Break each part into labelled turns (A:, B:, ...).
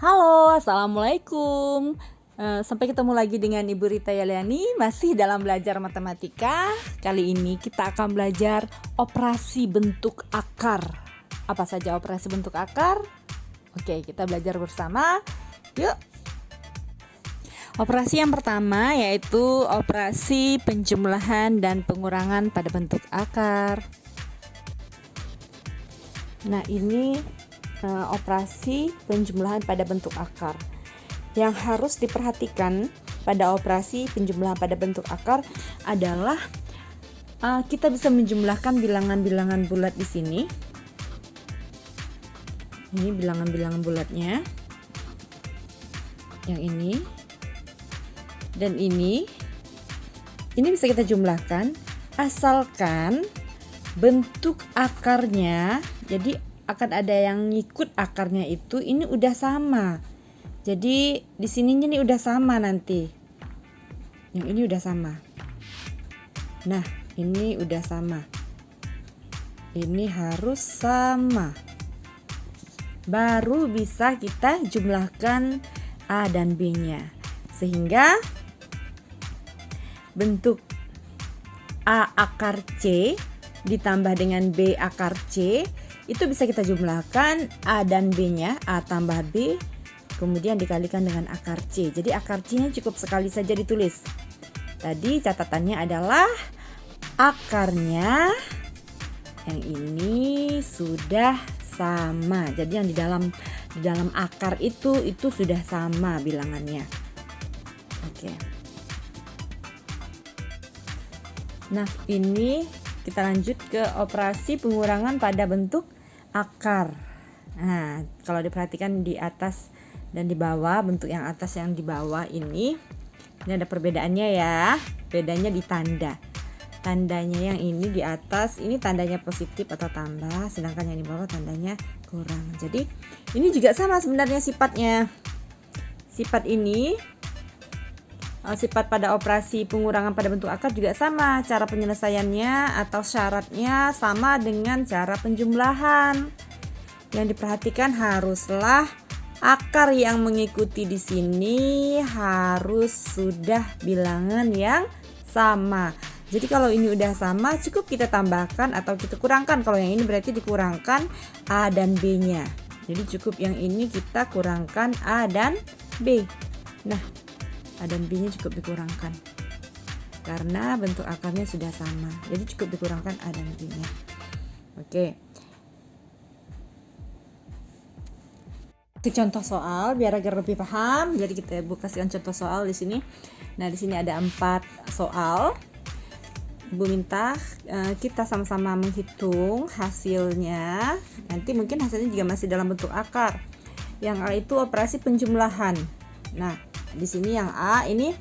A: Halo, Assalamualaikum. Sampai ketemu lagi dengan Ibu Rita Yaliani, masih dalam belajar matematika. Kali ini kita akan belajar operasi bentuk akar. Apa saja operasi bentuk akar? Oke, kita belajar bersama. Yuk. Operasi yang pertama yaitu operasi penjumlahan dan pengurangan pada bentuk akar. Nah, ini operasi penjumlahan pada bentuk akar. Yang harus diperhatikan pada operasi penjumlahan pada bentuk akar adalah kita bisa menjumlahkan bilangan-bilangan bulat di sini. Ini bilangan-bilangan bulatnya. Yang ini dan ini bisa kita jumlahkan asalkan bentuk akarnya, jadi akan ada yang ngikut akarnya itu ini udah sama. Jadi di sininya nih udah sama nanti. Yang ini udah sama. Nah, ini udah sama. Ini harus sama. Baru bisa kita jumlahkan A dan B-nya. Sehingga bentuk A akar C ditambah dengan B akar C itu bisa kita jumlahkan A dan B-nya, A tambah B, kemudian dikalikan dengan akar C. Jadi akar C-nya cukup sekali saja ditulis. Tadi catatannya adalah akarnya yang ini sudah sama. Jadi yang di dalam akar itu sudah sama bilangannya. Oke. Nah, ini kita lanjut ke operasi pengurangan pada bentuk akar. Nah, kalau diperhatikan di atas dan di bawah, bentuk yang atas yang di bawah ini ada perbedaannya ya. Bedanya di tanda. Tandanya yang ini di atas ini tandanya positif atau tambah, sedangkan yang di bawah tandanya kurang. Jadi ini juga sama sebenarnya sifatnya. Sifat ini sifat pada operasi pengurangan pada bentuk akar juga sama. Cara penyelesaiannya atau syaratnya sama dengan cara penjumlahan. Yang diperhatikan haruslah akar yang mengikuti di sini harus sudah bilangan yang sama. Jadi kalau ini udah sama cukup kita tambahkan atau kita kurangkan. Kalau yang ini berarti dikurangkan A dan B-nya. Jadi cukup yang ini kita kurangkan A dan B. Nah, A dan B-nya cukup dikurangkan karena bentuk akarnya sudah sama. Jadi cukup dikurangkan A dan B-nya. Oke. Itu contoh soal biar agar lebih paham. Jadi kita kasihkan contoh soal di sini. Nah, di sini ada 4 soal. Ibu minta kita sama-sama menghitung hasilnya. Nanti mungkin hasilnya juga masih dalam bentuk akar. Yang A itu operasi penjumlahan. Nah, di sini yang A ini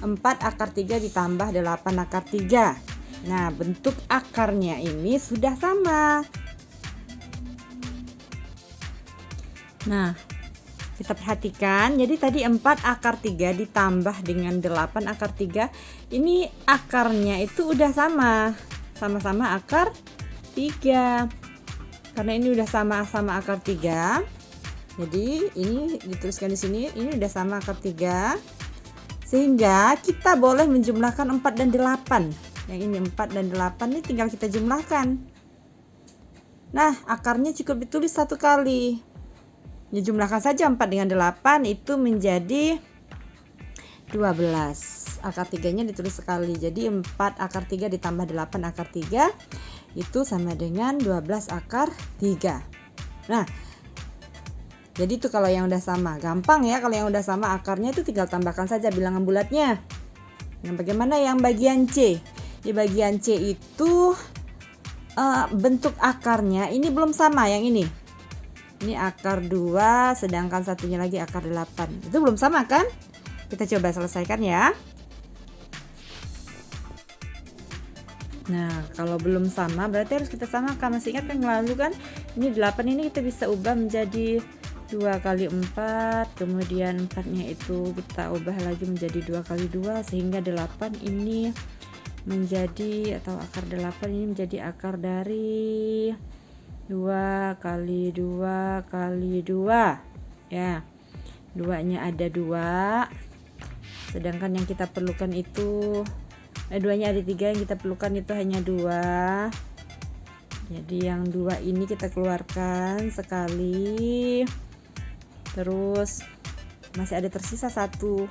A: 4 akar 3 ditambah 8 akar 3. Nah, bentuk akarnya ini sudah sama. Nah, kita perhatikan. Jadi tadi 4 akar 3 ditambah dengan 8 akar 3. Ini akarnya itu udah sama. Sama-sama akar 3. Karena ini udah sama-sama akar 3. Jadi ini dituliskan di sini, ini udah sama akar 3. Sehingga kita boleh menjumlahkan 4 dan 8. Yang ini 4 dan 8 ini tinggal kita jumlahkan. Nah, akarnya cukup ditulis satu kali. Ya, jumlahkan saja 4 dengan 8 itu menjadi 12. Akar 3-nya ditulis sekali. Jadi 4 akar 3 ditambah 8 akar 3 itu sama dengan 12 akar 3. Nah, jadi itu kalau yang udah sama. Gampang ya, kalau yang udah sama akarnya itu tinggal tambahkan saja bilangan bulatnya. Nah, bagaimana yang bagian C? Di bagian C itu bentuk akarnya ini belum sama yang ini. Ini akar 2, sedangkan satunya lagi akar 8. Itu belum sama kan? Kita coba selesaikan ya. Nah, kalau belum sama berarti harus kita samakan. Masih ingat kan lalu kan? Ini 8 ini kita bisa ubah menjadi 2 kali 4, kemudian 4-nya itu kita ubah lagi menjadi 2 kali 2 sehingga 8 ini menjadi atau akar 8 ini menjadi akar dari 2 kali 2 kali 2 ya. 2-nya ada 2, sedangkan yang kita perlukan itu 2-nya ada 3, yang kita perlukan itu hanya 2. Jadi yang 2 ini kita keluarkan sekali, terus masih ada tersisa 1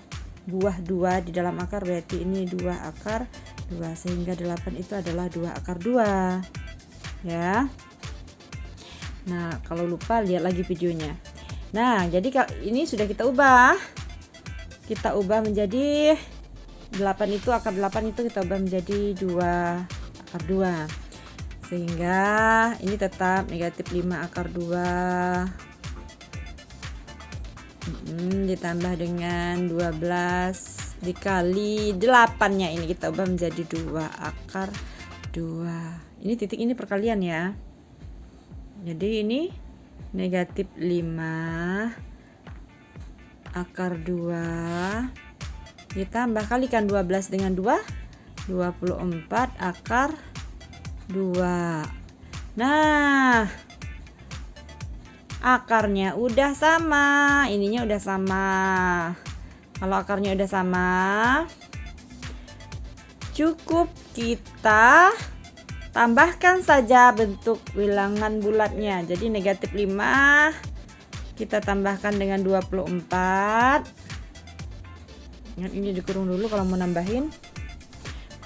A: buah 2 di dalam akar, berarti ini 2 akar 2, sehingga 8 itu adalah 2 akar 2 ya. Nah, kalau lupa lihat lagi videonya. Nah, jadi ini sudah kita ubah menjadi 8 itu, akar 8 itu kita ubah menjadi 2 akar 2, sehingga ini tetap negatif 5 akar 2 ditambah dengan 12 dikali 8-nya ini kita ubah menjadi 2 akar 2. Ini titik ini perkalian ya. Jadi ini negatif 5 akar 2 ditambah kalikan 12 dengan 2, 24 akar 2. Nah, akarnya udah sama, ininya udah sama. Kalau akarnya udah sama, cukup kita tambahkan saja bentuk bilangan bulatnya. Jadi negatif 5 kita tambahkan dengan 24. Ingat, ini dikurung dulu kalau mau nambahin.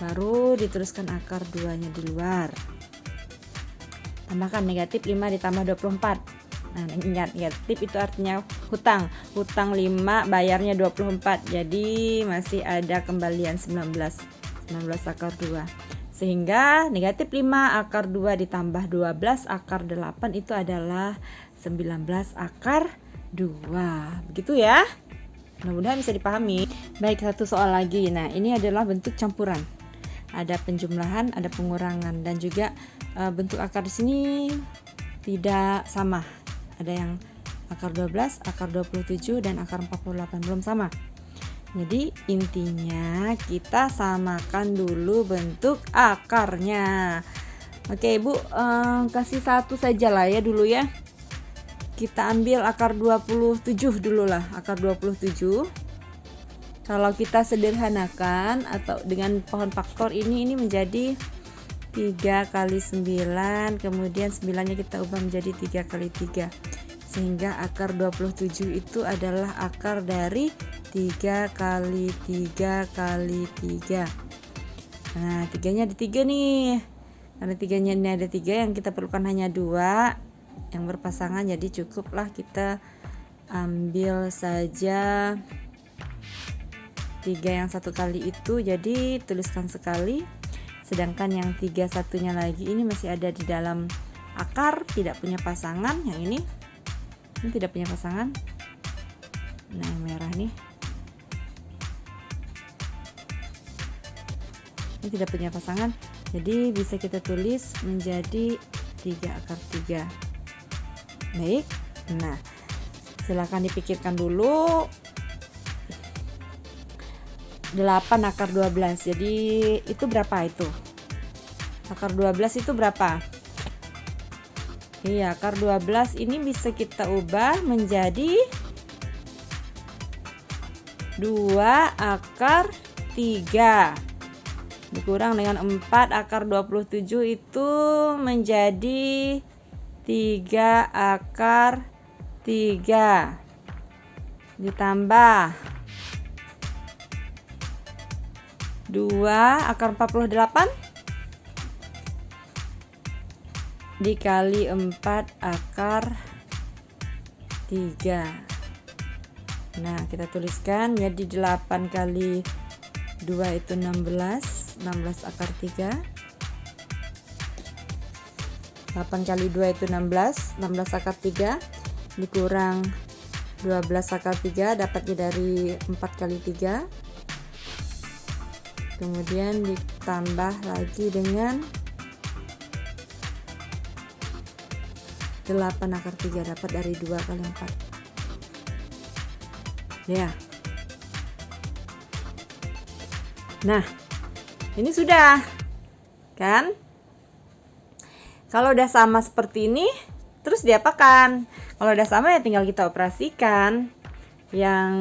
A: Baru dituliskan akar 2-nya di luar. Tambahkan negatif 5 ditambah 24. Nah, ingat, negatif itu artinya hutang 5, bayarnya 24. Jadi masih ada kembalian 19 akar 2. Sehingga negatif 5 akar 2 ditambah 12 akar 8 itu adalah 19 akar 2. Begitu ya. Mudah-mudahan bisa dipahami. Baik, satu soal lagi. Nah, ini adalah bentuk campuran. Ada penjumlahan, ada pengurangan, dan juga bentuk akar di sini tidak sama. Ada yang akar 12, akar 27, dan akar 48 belum sama. Jadi intinya kita samakan dulu bentuk akarnya. Oke Ibu, kasih satu saja lah ya dulu ya. Kita ambil akar 27 dulu lah, akar 27. Kalau kita sederhanakan atau dengan pohon faktor ini menjadi 3 kali 9, kemudian 9-nya kita ubah menjadi 3 kali 3. Sehingga akar 27 itu adalah akar dari 3 kali 3 kali 3. Nah, 3-nya ada 3 nih. Karena 3-nya ini ada 3, yang kita perlukan hanya 2 yang berpasangan, jadi cukuplah kita ambil saja 3 yang 1 kali itu, jadi tuliskan sekali. Sedangkan yang 3 satunya lagi ini masih ada di dalam akar, tidak punya pasangan. Yang ini tidak punya pasangan. Nah, yang merah nih ini tidak punya pasangan, jadi bisa kita tulis menjadi 3 akar 3. Baik, nah silakan dipikirkan dulu. 8 akar 12, jadi itu berapa itu? Akar 12 itu berapa? Iya, akar 12 ini bisa kita ubah menjadi 2 akar 3 dikurang dengan 4 akar 27 itu menjadi 3 akar 3 ditambah 2 akar 48 dikali 4 akar 3. Nah, kita tuliskan jadi 8 kali 2 itu 16 akar 3. 8 kali 2 itu 16 akar 3 dikurang 12 akar 3, dapatnya dari 4 kali 3. Kemudian ditambah lagi dengan 8 akar 3, dapat dari 2 kali 4 ya. Nah, ini sudah kan? Kalau udah sama seperti ini, terus diapakan? Kalau udah sama ya tinggal kita operasikan. yang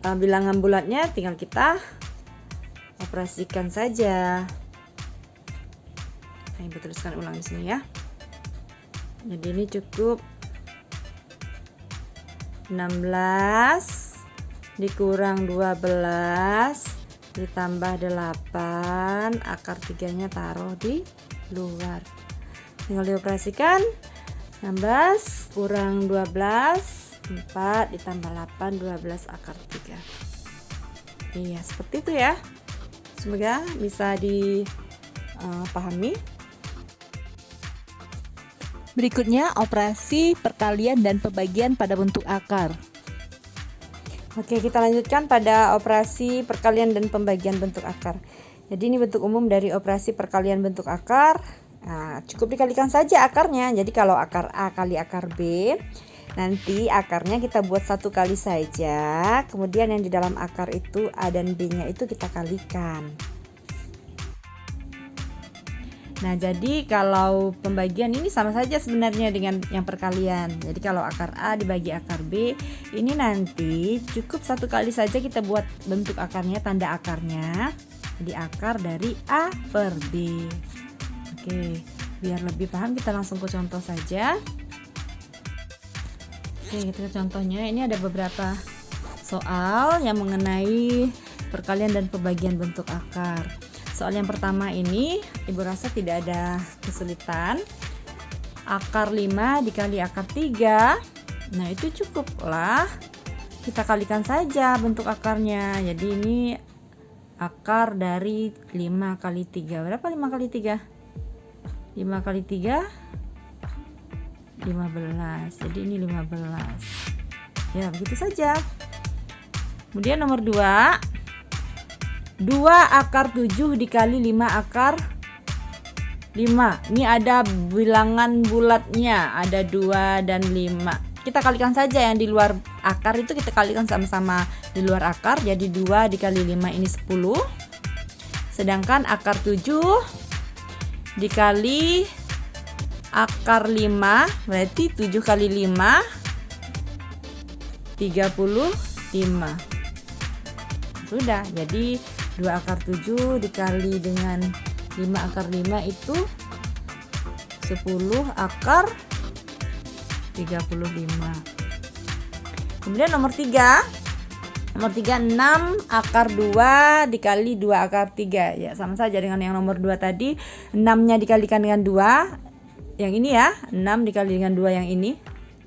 A: bilangan bulatnya tinggal kita operasikan saja. Saya ibu tuliskan ulang di sini ya. Jadi ini cukup 16 dikurang 12 ditambah 8, akar 3-nya taruh di luar. Tinggal dioperasikan. 16 kurang 12, 4 ditambah 8, 12 akar 3. Iya, seperti itu ya. Semoga bisa dipahami.
B: Berikutnya operasi perkalian dan pembagian pada bentuk akar.
A: Oke, kita lanjutkan pada operasi perkalian dan pembagian bentuk akar. Jadi ini bentuk umum dari operasi perkalian bentuk akar. Nah, cukup dikalikan saja akarnya. Jadi kalau akar A kali akar B, nanti akarnya kita buat 1 kali saja. Kemudian yang di dalam akar itu A dan B-nya itu kita kalikan. Nah, jadi kalau pembagian ini sama saja sebenarnya dengan yang perkalian. Jadi kalau akar A dibagi akar B, ini nanti cukup 1 kali saja kita buat bentuk akarnya, tanda akarnya. Jadi akar dari A per B. Oke, biar lebih paham kita langsung ke contoh saja. Oke, kita ke contohnya. Ini ada beberapa soal yang mengenai perkalian dan pembagian bentuk akar. Soal yang pertama ini ibu rasa tidak ada kesulitan. Akar 5 dikali akar 3. Nah, itu cukup lah. Kita kalikan saja bentuk akarnya. Jadi ini akar dari 5 kali 3. Berapa 5 kali 3? 5 kali 3 15. Jadi ini 15. Ya, begitu saja. Kemudian nomor 2. 2 akar 7 dikali 5 akar 5. Ini ada bilangan bulatnya, ada 2 dan 5. Kita kalikan saja yang di luar akar itu, kita kalikan sama-sama di luar akar. Jadi 2 dikali 5 ini 10. Sedangkan akar 7 dikali akar 5 berarti 7 kali 5 35. Sudah, jadi 2 akar 7 dikali dengan 5 akar 5 itu 10 akar 35. Kemudian nomor 3. Nomor 3, 6 akar 2 dikali 2 akar 3. Ya, sama saja dengan yang nomor 2 tadi. 6-nya dikalikan dengan 2. Yang ini ya, 6 dikali dengan 2 yang ini.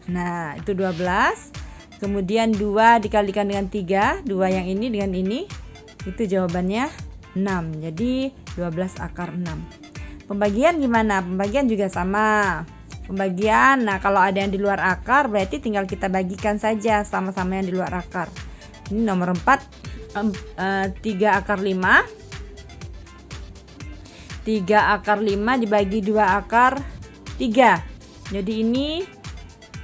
A: Nah, itu 12. Kemudian 2 dikalikan dengan 3, 2 yang ini dengan ini. Itu jawabannya 6. Jadi 12 akar 6. Pembagian gimana? Pembagian juga sama. Pembagian, nah kalau ada yang di luar akar berarti tinggal kita bagikan saja sama-sama yang di luar akar. Ini nomor 4, 3 akar 5. 3 akar 5 dibagi 2 akar 3. Jadi ini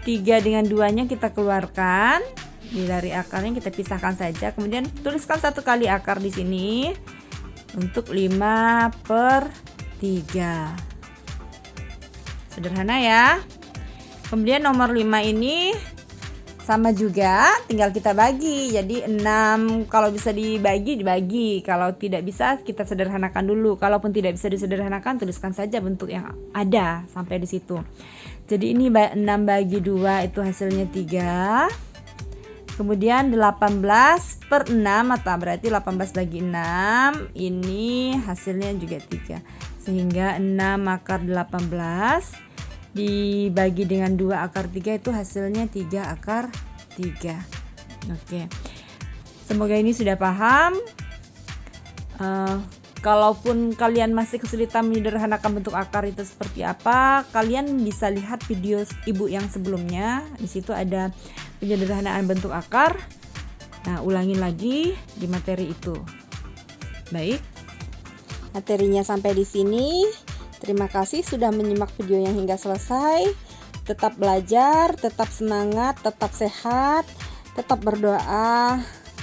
A: 3 dengan 2-nya kita keluarkan. Dari akarnya kita pisahkan saja. Kemudian tuliskan 1 kali akar di sini untuk 5 per 3. Sederhana ya. Kemudian nomor 5 ini sama juga, tinggal kita bagi. Jadi 6 kalau bisa dibagi. Kalau tidak bisa kita sederhanakan dulu. Kalaupun tidak bisa disederhanakan, tuliskan saja bentuk yang ada sampai di situ. Jadi ini 6 bagi 2 itu hasilnya 3. Kemudian 18 per 6 atau berarti 18 bagi 6 ini hasilnya juga 3. Sehingga 6 akar 18 dibagi dengan 2 akar 3 itu hasilnya 3 akar 3. Oke. Semoga ini sudah paham. Kalaupun kalian masih kesulitan menyederhanakan bentuk akar itu seperti apa, kalian bisa lihat video ibu yang sebelumnya. Di situ ada penyederhanaan bentuk akar. Nah, ulangi lagi di materi itu. Baik. Materinya sampai di sini. Terima kasih sudah menyimak video yang hingga selesai. Tetap belajar, tetap semangat, tetap sehat, tetap berdoa.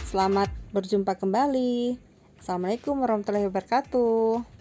A: Selamat berjumpa kembali. Assalamualaikum warahmatullahi wabarakatuh.